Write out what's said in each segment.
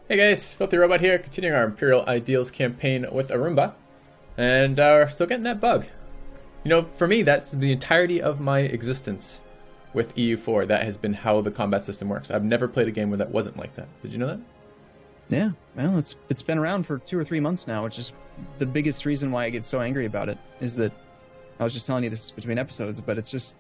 Hey guys, FilthyRobot here, continuing our Imperial Ideals campaign with Arumba, and we're still getting that bug. You know, for me, that's the entirety of my existence with EU4. That has been how the combat system works. I've never played a game where that wasn't like that. Did you know that? Yeah, well, it's been around for 2 or 3 months now, which is the biggest reason why I get so angry about it, is that, I was just telling you this between episodes, but it's just,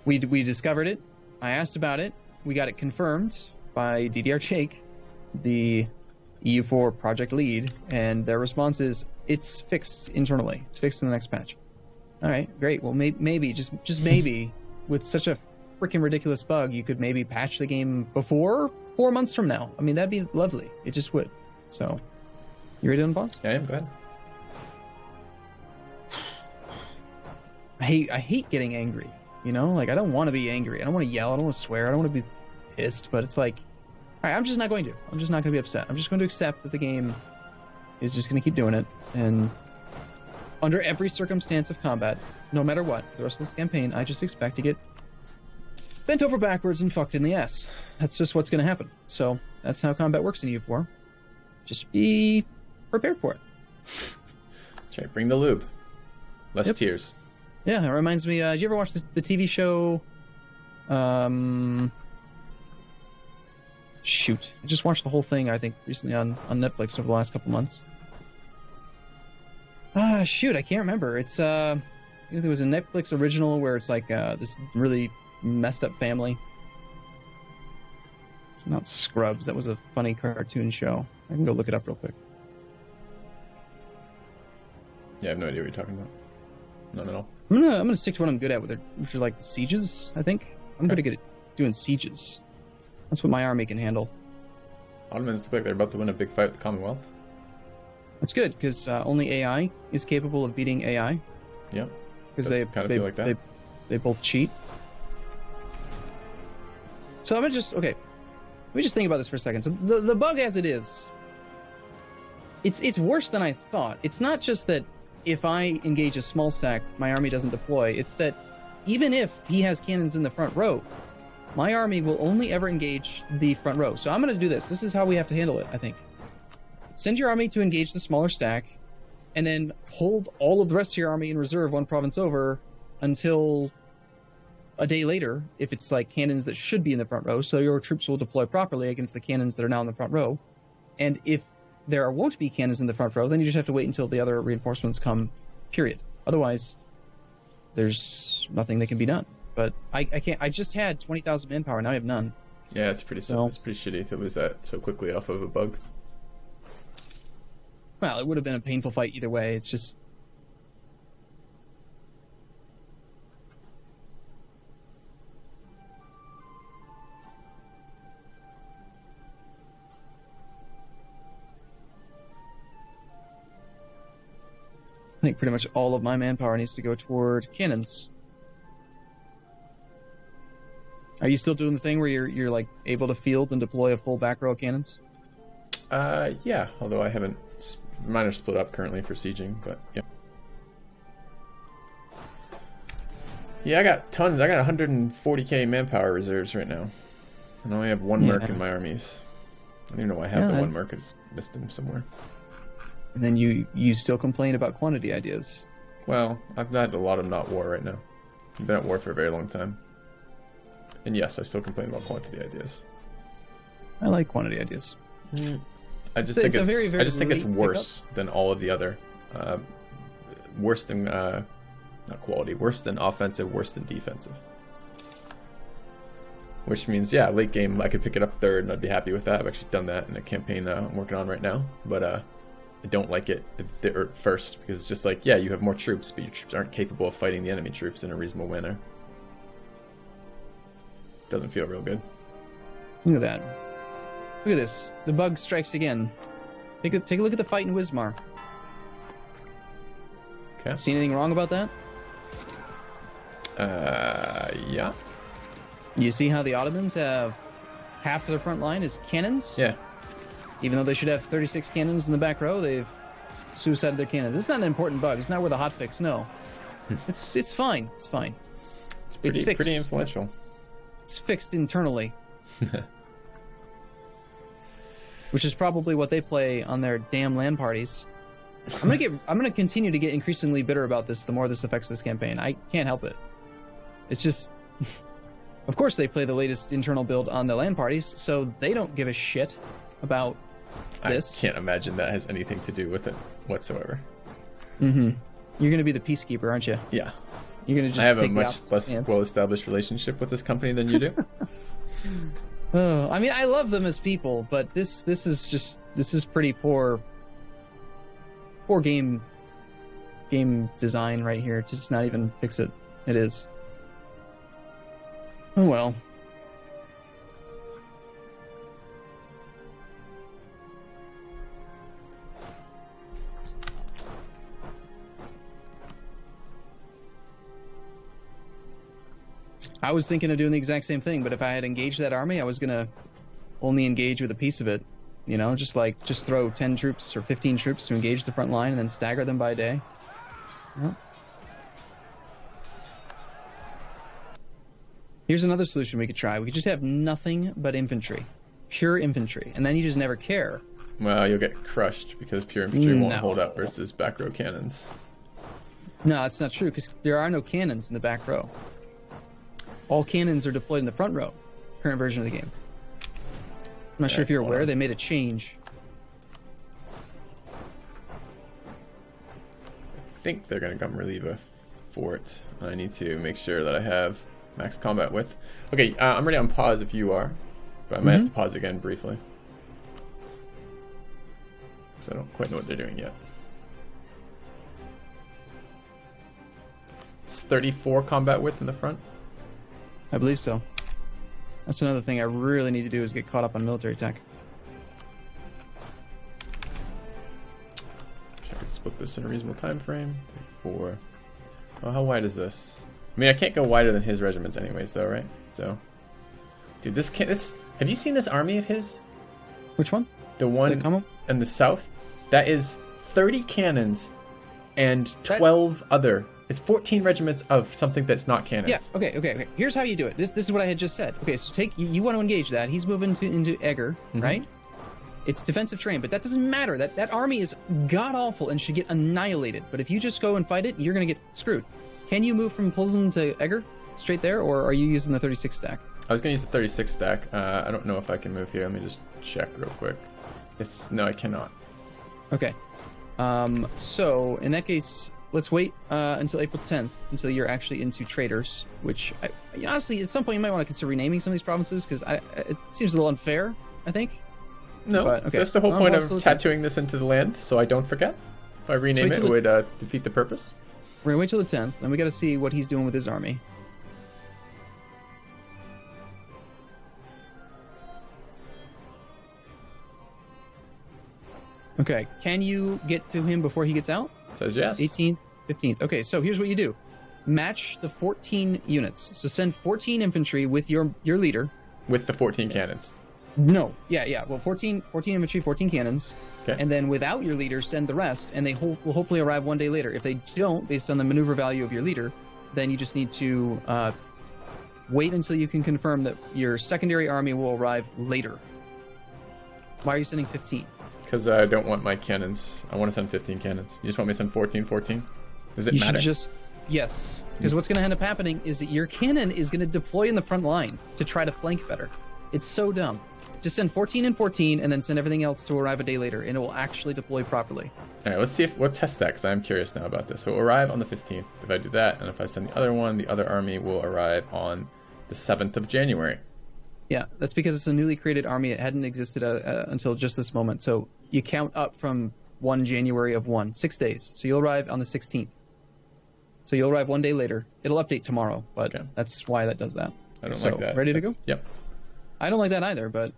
we discovered it, I asked about it, we got it confirmed by DDR Jake, the EU4 project lead, and their response is, it's fixed internally. It's fixed in the next patch. All right, great. Well, maybe, just maybe, with such a freaking ridiculous bug, you could maybe patch the game before 4 months from now. I mean, that'd be lovely. It just would. So, you ready to unbox? Yeah, I am. Go ahead. I hate getting angry. You know, like, I don't want to be angry. I don't want to yell. I don't want to swear. I don't want to be pissed. But it's like, all right, I'm just not going to. I'm just not going to be upset. I'm just going to accept that the game is just going to keep doing it. And under every circumstance of combat, no matter what, the rest of this campaign, I just expect to get bent over backwards and fucked in the ass. That's just what's going to happen. So that's how combat works in EU4. Just be prepared for it. That's right. Bring the lube. Less tears. Yeah, that reminds me. Did you ever watch the TV show? Shoot, I just watched the whole thing, I think, recently on Netflix over the last couple months. Shoot, I can't remember. It was a Netflix original where it's like this really messed up family. It's not Scrubs. That was a funny cartoon show. I can go look it up real quick. Yeah, I have no idea what you're talking about. None at all. I'm gonna stick to what I'm good at with it, which are like sieges. I think I'm pretty good at doing sieges. That's what my army can handle. Ottomans look like they're about to win a big fight with the Commonwealth. That's good, because only AI is capable of beating AI. Yeah. Because they feel like that. They both cheat. So I'm gonna just let me just think about this for a second. So the bug as it is, it's worse than I thought. It's not just that if I engage a small stack, my army doesn't deploy. It's that even if he has cannons in the front row, my army will only ever engage the front row. So I'm going to do this. This is how we have to handle it, I think. Send your army to engage the smaller stack, and then hold all of the rest of your army in reserve one province over until a day later, if it's like cannons that should be in the front row, so your troops will deploy properly against the cannons that are now in the front row. And if there won't be cannons in the front row, then you just have to wait until the other reinforcements come, period. Otherwise, there's nothing that can be done. But I can't. I just had 20,000 manpower. Now I have none. Yeah, it's pretty shitty to lose that so quickly off of a bug. Well, it would have been a painful fight either way. It's just, I think pretty much all of my manpower needs to go toward cannons. Are you still doing the thing where you're like able to field and deploy a full back row of cannons? Yeah, although I haven't. Mine are split up currently for sieging, but yeah. Yeah, I got tons. I got 140k manpower reserves right now, and I only have one merc in my armies. I don't even know why I have the one merc. I just missed him somewhere. And then you still complain about quantity ideas. Well, I've had a lot of not war right now. I've been at war for a very long time. And yes, I still complain about quantity ideas. I like quantity ideas. I just think it's worse than all of the other. Worse than not quality. Worse than offensive. Worse than defensive. Which means, yeah, late game I could pick it up third, and I'd be happy with that. I've actually done that in a campaign I'm working on right now. But I don't like it at first, because it's just like, yeah, you have more troops, but your troops aren't capable of fighting the enemy troops in a reasonable manner. Doesn't feel real good. Look at that. Look at this. The bug strikes again. Take a look at the fight in Wismar. Okay. See anything wrong about that? Yeah. You see how the Ottomans have half of their front line is cannons? Yeah. Even though they should have 36 cannons in the back row, they've suicided their cannons. It's not an important bug. It's not worth a hotfix, no. It's fine. It's fine. It's pretty influential. It's fixed internally. which is probably what they play on their damn LAN parties. I'm gonna continue to get increasingly bitter about this the more this affects this campaign. I can't help it. It's just, of course they play the latest internal build on the LAN parties, so they don't give a shit about this. I can't imagine that has anything to do with it whatsoever. Mm-hmm. You're gonna be the peacekeeper, aren't you? Yeah. You're gonna just I have a take the much opposite less stance. well-established relationship with this company than you do. Oh, I mean, I love them as people, but this is pretty poor game design right here to just not even fix it. It is. Oh well. I was thinking of doing the exact same thing, but if I had engaged that army, I was gonna only engage with a piece of it. You know, just throw 10 troops or 15 troops to engage the front line and then stagger them by day. Well. Here's another solution we could try. We could just have nothing but infantry. Pure infantry. And then you just never care. Well, you'll get crushed because pure infantry won't hold up versus back row cannons. No, that's not true, because there are no cannons in the back row. All cannons are deployed in the front row. Current version of the game. I'm not sure if you're aware, they made a change. I think they're going to come relieve a fort. I need to make sure that I have max combat width. Okay, I'm ready on pause if you are. But I might have to pause again briefly. Because I don't quite know what they're doing yet. It's 34 combat width in the front. I believe so. That's another thing I really need to do is get caught up on military tech. I could split this in a reasonable time frame. 4. Oh, how wide is this? I mean, I can't go wider than his regiments anyways, though, right? So, dude, this can't. This. Have you seen this army of his? Which one? The one in the south. That is 30 cannons and 12 other. It's 14 regiments of something that's not cannons. Yeah. Okay. Here's how you do it. This is what I had just said. Okay, so you want to engage that. He's moving into Egger, right? It's defensive terrain, but that doesn't matter. That army is god awful and should get annihilated. But if you just go and fight it, you're gonna get screwed. Can you move from Pilsen to Egger straight there, or are you using the 36 stack? I was gonna use the 36 stack. I don't know if I can move here. Let me just check real quick. No, I cannot. Okay. So in that case, let's wait until April 10th until you're actually into traders. Which honestly, at some point, you might want to consider renaming some of these provinces because it seems a little unfair. I think. No, but, okay. That's the whole point of tattooing this into the land, so I don't forget. If I rename it, it would defeat the purpose. We're gonna wait till the 10th, and we got to see what he's doing with his army. Okay, can you get to him before he gets out? Says yes. 18th, 15th. Okay, so here's what you do. Match the 14 units. So send 14 infantry with your leader. With the 14 cannons. No, yeah. Well, 14 infantry, 14 cannons. Okay. And then without your leader, send the rest, and they will hopefully arrive one day later. If they don't, based on the maneuver value of your leader, then you just need to wait until you can confirm that your secondary army will arrive later. Why are you sending 15? Because I don't want my cannons. I want to send 15 cannons. You just want me to send 14? Does it matter? Yes. Because what's going to end up happening is that your cannon is going to deploy in the front line to try to flank better. It's so dumb. Just send 14 and 14, and then send everything else to arrive a day later, and it will actually deploy properly. All right, we'll test that, because I'm curious now about this. So it will arrive on the 15th. If I do that, and if I send the other one, the other army will arrive on the 7th of January. Yeah, that's because it's a newly created army. It hadn't existed until just this moment. So you count up from 1 January of 6 days. So you'll arrive on the 16th. So you'll arrive one day later. It'll update tomorrow, but that's why that does that. I don't like that. Ready to go? Yep. I don't like that either, but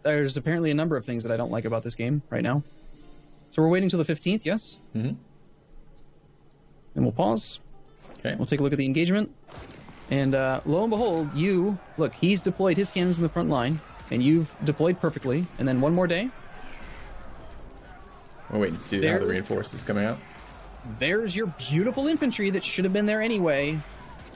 there's apparently a number of things that I don't like about this game right now. So we're waiting till the 15th, yes? Mm-hmm. And we'll pause. Okay. We'll take a look at the engagement. And lo and behold, he's deployed his cannons in the front line, and you've deployed perfectly. And then one more day. We'll wait and see how the reinforced is coming out. There's your beautiful infantry that should have been there anyway,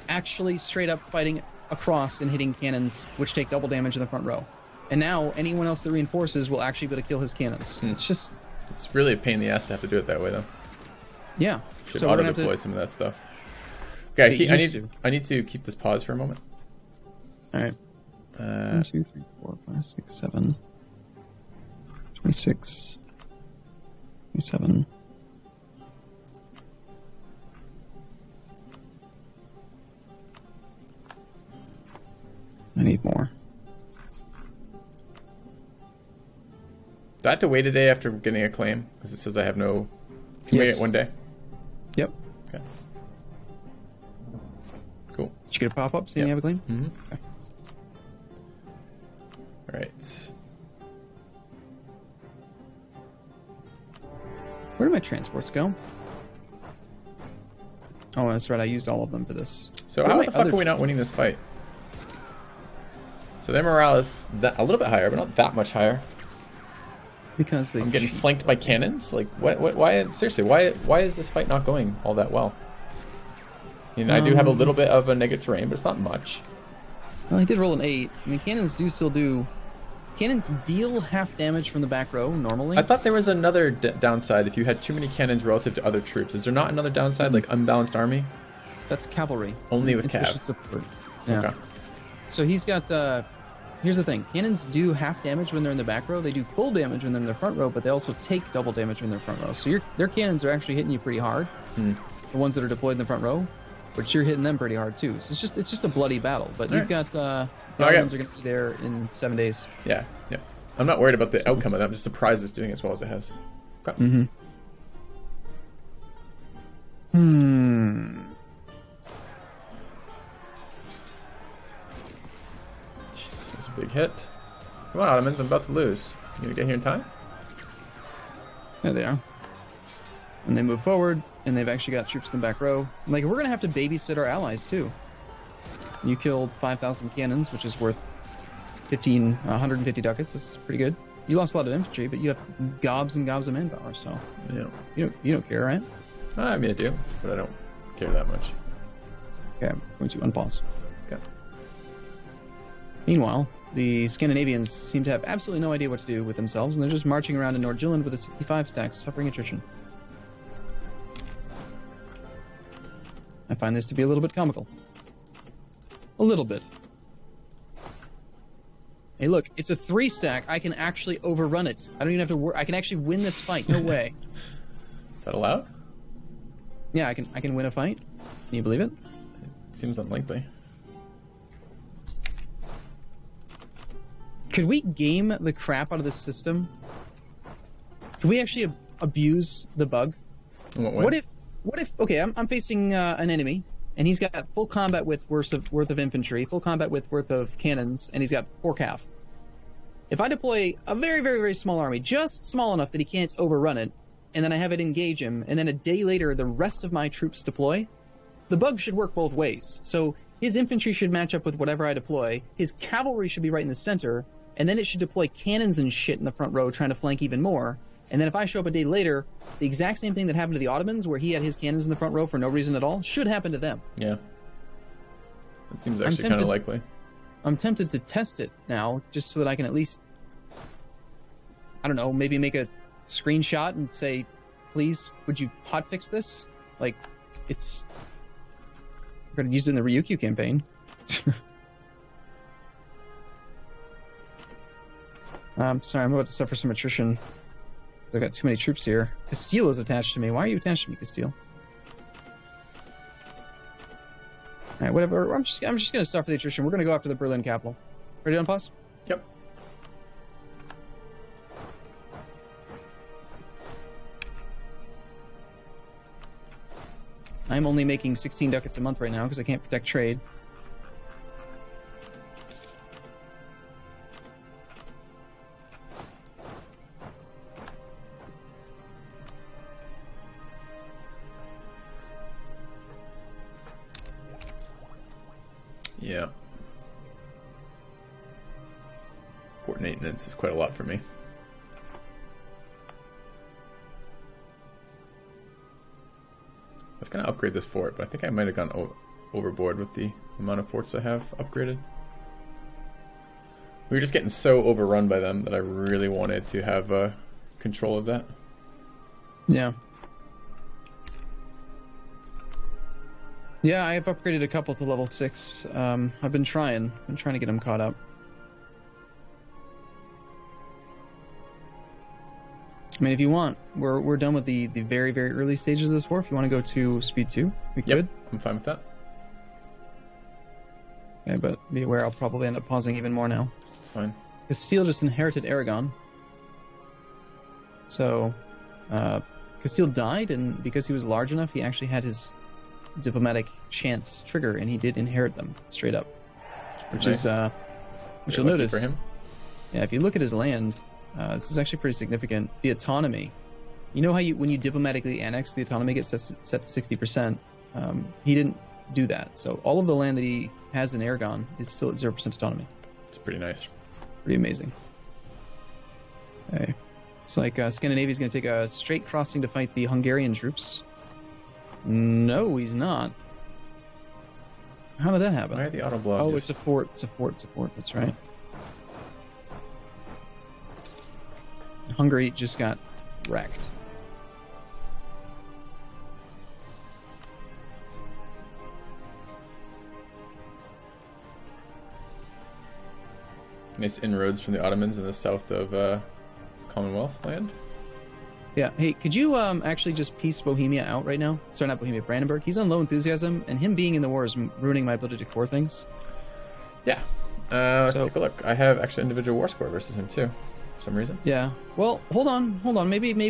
actually straight up fighting across and hitting cannons, which take double damage in the front row. And now anyone else that reinforces will actually be able to kill his cannons. It's just... It's really a pain in the ass to have to do it that way, though. Yeah. Should so auto-deploy some of that stuff. Okay, I need to keep this pause for a moment. All right. 1, 2, 3, 4, 5, 6, 7, 26, 27. I need more. Do I have to wait a day after getting a claim? Because it says I have no... Can we wait 1 day? Yep. Okay. Cool. Did you get a pop-up saying you have a claim? Mm-hmm. Okay. All right. Where did my transports go? Oh, that's right. I used all of them for this. So how the fuck are we not winning this fight? So their morale is a little bit higher, but not that much higher. Because I'm getting flanked by cannons. Like, why? Seriously, why is this fight not going all that well? I mean, I do have a little bit of a negative terrain, but it's not much. Well, I did roll an 8. I mean, cannons do still do... Cannons deal half damage from the back row, normally. I thought there was another downside if you had too many cannons relative to other troops. Is there not another downside, like unbalanced army? That's cavalry. Only with cav. Support. Yeah. Okay. So he's got... Here's the thing. Cannons do half damage when they're in the back row. They do full damage when they're in the front row, but they also take double damage when they're front row. So their cannons are actually hitting you pretty hard. The ones that are deployed in the front row, but you're hitting them pretty hard too. So it's just a bloody battle. But you've got the Ottomans are going to be there in 7 days. Yeah. I'm not worried about the outcome of that. I'm just surprised it's doing as well as it has. Okay. Jesus, that's a big hit. Come on, Ottomans, I'm about to lose. You gonna get here in time? There they are. And they move forward, and they've actually got troops in the back row. Like, we're going to have to babysit our allies, too. You killed 5,000 cannons, which is worth 150 ducats. That's pretty good. You lost a lot of infantry, but you have gobs and gobs of manpower, so... Yeah. You don't care, right? I mean, I do, but I don't care that much. Okay, I'm going to unpause. Okay. Meanwhile, the Scandinavians seem to have absolutely no idea what to do with themselves, and they're just marching around in Nordjylland with a 65 stack, suffering attrition. I find this to be a little bit comical. A little bit. Hey, look, it's a 3 stack. I can actually overrun it. I don't even have to work. I can actually win this fight. No way. Is that allowed? Yeah, I can win a fight. Can you believe it? It seems unlikely. Could we game the crap out of this system? Could we actually abuse the bug? In what way? What if? Okay, I'm facing an enemy, and he's got full combat width worth of infantry, full combat width worth of cannons, and he's got 4 cav. If I deploy a very, very, very small army, just small enough that he can't overrun it, and then I have it engage him, and then a day later the rest of my troops deploy, the bug should work both ways. So his infantry should match up with whatever I deploy, his cavalry should be right in the center, and then it should deploy cannons and shit in the front row trying to flank even more. And then if I show up a day later, the exact same thing that happened to the Ottomans, where he had his cannons in the front row for no reason at all, should happen to them. Yeah. That seems actually kind of likely. I'm tempted to test it now, just so that I can at least, I don't know, maybe make a screenshot and say, please, would you hotfix this? Like, we're going to use it in the Ryukyu campaign. I'm sorry, I'm about to suffer some attrition. I've got too many troops here. Castile is attached to me. Why are you attached to me, Castile? Alright, whatever. I'm just going to suffer the attrition. We're going to go after the Berlin capital. Ready to unpause? Yep. I'm only making 16 ducats a month right now because I can't protect trade. Yeah. Port maintenance is quite a lot for me. I was going to upgrade this fort, but I think I might have gone overboard with the amount of forts I have upgraded. We were just getting so overrun by them that I really wanted to have control of that. Yeah. Yeah, I have upgraded a couple to level 6. I've been trying to get them caught up. I mean, if you want, we're done with the very, very early stages of this war. If you want to go to speed 2, we could. Yep, I'm fine with that. Okay, but be aware I'll probably end up pausing even more now. It's fine. Castile just inherited Aragon. So, Castile died, and because he was large enough, he actually had his diplomatic chance trigger, and he did inherit them straight up. Which nice. is, which you'll notice. For him. Yeah, if you look at his land, this is actually pretty significant. The autonomy. You know how when you diplomatically annex, the autonomy gets set to 60%. He didn't do that. So all of the land that he has in Aragon is still at 0% autonomy. It's pretty nice. Pretty amazing. Okay. It's like Scandinavia's going to take a straight crossing to fight the Hungarian troops. No, he's not. How did that happen? Why are the auto block? Oh, it's a fort. It's a fort. It's a fort. That's right. Hungary just got wrecked. Nice inroads from the Ottomans in the south of Commonwealth land. Yeah. Hey, could you actually just piece Bohemia out right now? Sorry, not Bohemia, Brandenburg. He's on low enthusiasm, and him being in the war is ruining my ability to core things. Yeah. Let's take a look. I have actually individual war score versus him too, for some reason. Yeah. Well, hold on. Maybe. I'd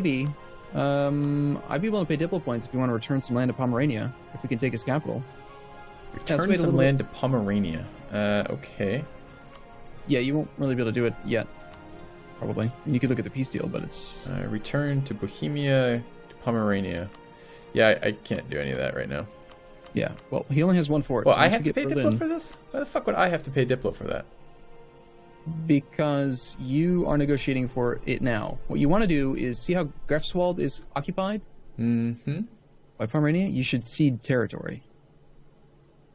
be willing to pay Diplo points if you want to return some land to Pomerania, if we can take his capital. Return some land to Pomerania. Okay. Yeah, you won't really be able to do it yet. Probably. You could look at the peace deal, but it's... return to Bohemia, to Pomerania. Yeah, I can't do any of that right now. Yeah, well, he only has one fort. Well, so I have to pay Diplo for this? Why the fuck would I have to pay Diplo for that? Because you are negotiating for it now. What you want to do is see how Greifswald is occupied? Mm-hmm. By Pomerania? You should cede territory.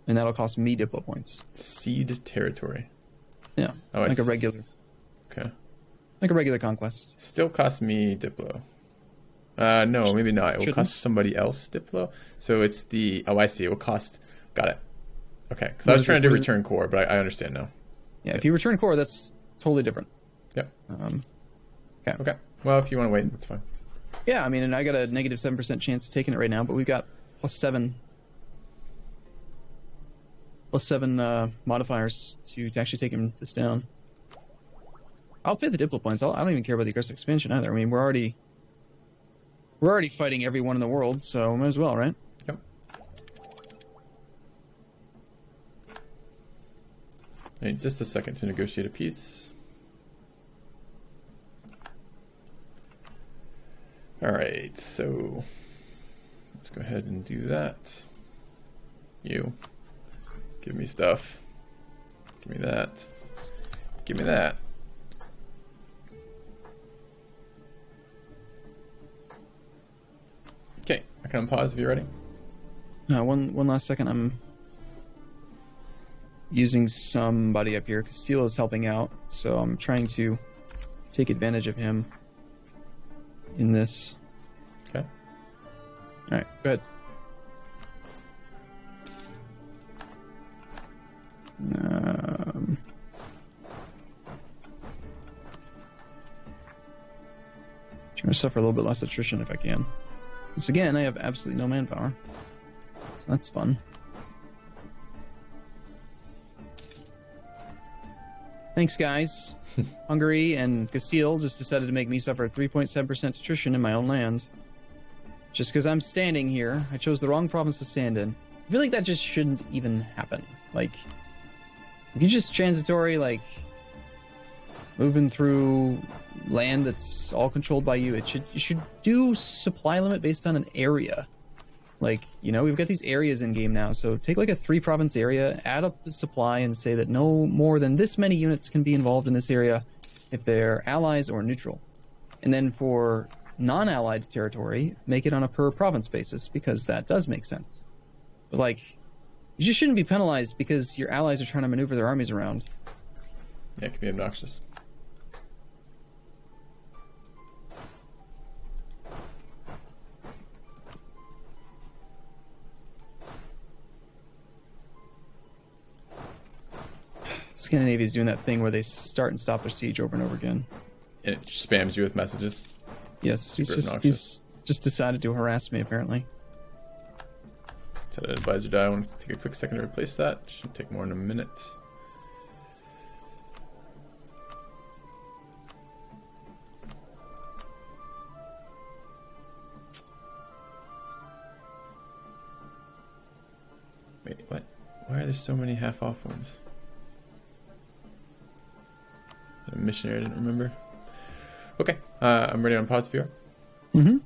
And that'll cost me Diplo points. Cede territory? Yeah, like a regular... Okay. Like a regular conquest. Still costs me Diplo. No, maybe not. It will cost somebody else Diplo. So it's the... Oh, I see. It will cost... Got it. Okay. Because I was trying to do return core, but I understand now. Yeah, if you return core, that's totally different. Yep. Okay. Okay. Well, if you want to wait, that's fine. Yeah, I mean, and I got a negative 7% chance of taking it right now, but we've got +7 modifiers to actually take this down. I'll pay the Diplo points. I don't even care about the aggressive expansion either. I mean, we're already fighting everyone in the world, so might as well, right? Yep. I need just a second to negotiate a peace. All right, so let's go ahead and do that. You give me stuff. Give me that. Give me that. Okay, I can unpause if you're ready. One last second. I'm using somebody up here. Castile is helping out, so I'm trying to take advantage of him in this. Okay. All right, go ahead. Trying to suffer a little bit less attrition if I can. Once again, I have absolutely no manpower, so that's fun. Thanks, guys. Hungary and Castile just decided to make me suffer 3.7% attrition in my own land. Just because I'm standing here, I chose the wrong province to stand in. I feel like that just shouldn't even happen. Like, if you're just transitory, like, moving through land that's all controlled by you, you should do supply limit based on an area. Like, you know, we've got these areas in game now, so take like a 3-province area, add up the supply, and say that no more than this many units can be involved in this area if they're allies or neutral. And then for non-allied territory, make it on a per-province basis, because that does make sense. But, like, you just shouldn't be penalized because your allies are trying to maneuver their armies around. Yeah, it can be obnoxious. Scandinavia's doing that thing where they start and stop their siege over and over again. And it spams you with messages. Yes, he's just decided to harass me, apparently. Set an advisor die. I want to take a quick second to replace that. Shouldn't take more than a minute. Wait, what? Why are there so many half-off ones? A missionary, I didn't remember. Okay, I'm ready on pause viewer. Mm-hmm.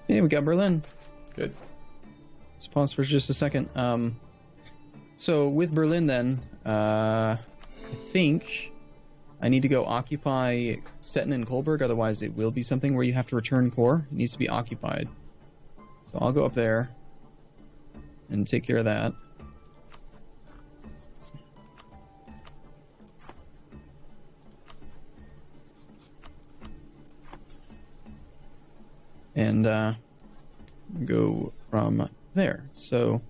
Yeah, we got Berlin. Good. Let's pause for just a second. So with Berlin then, I think I need to go occupy Stettin and Kolberg, otherwise it will be something where you have to return core. It needs to be occupied. So I'll go up there and take care of that. And go from there. So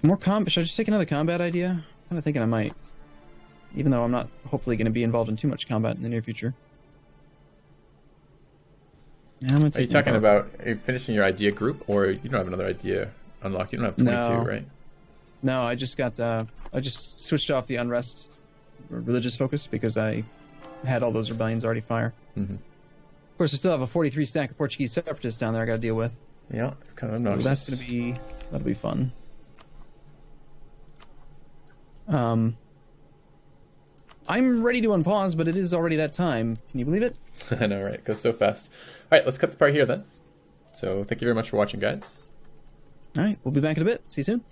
more combat. Should I just take another combat idea? I'm kind of thinking I might, even though I'm not hopefully going to be involved in too much combat in the near future. Yeah, are you talking about finishing your idea group, or you don't have another idea unlocked? You don't have 22, no. Right? No, I just got. I just switched off the unrest, religious focus, because I had all those rebellions already fire. Mm-hmm. Of course, I still have a 43 stack of Portuguese separatists down there I got to deal with. Yeah, it's kind of obnoxious. So that'll be fun. I'm ready to unpause, but it is already that time. Can you believe it? I know, right? It goes so fast. All right, let's cut the part here then. So thank you very much for watching, guys. All right, we'll be back in a bit. See you soon.